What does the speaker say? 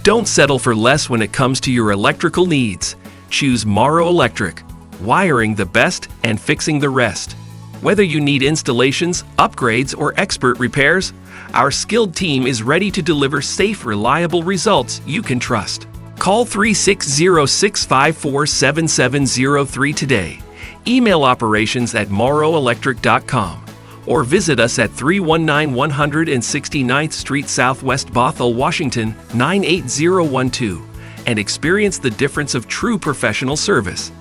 Don't settle for less when it comes to your electrical needs. Choose Morrow Electric, wiring the best and fixing the rest. Whether you need installations, upgrades, or expert repairs, our skilled team is ready to deliver safe, reliable results you can trust. Call 360-654-7703 today. Email operations@morrowelectric.com or visit us at 319 169th Street Southwest, Bothell, Washington 98012 and experience the difference of true professional service.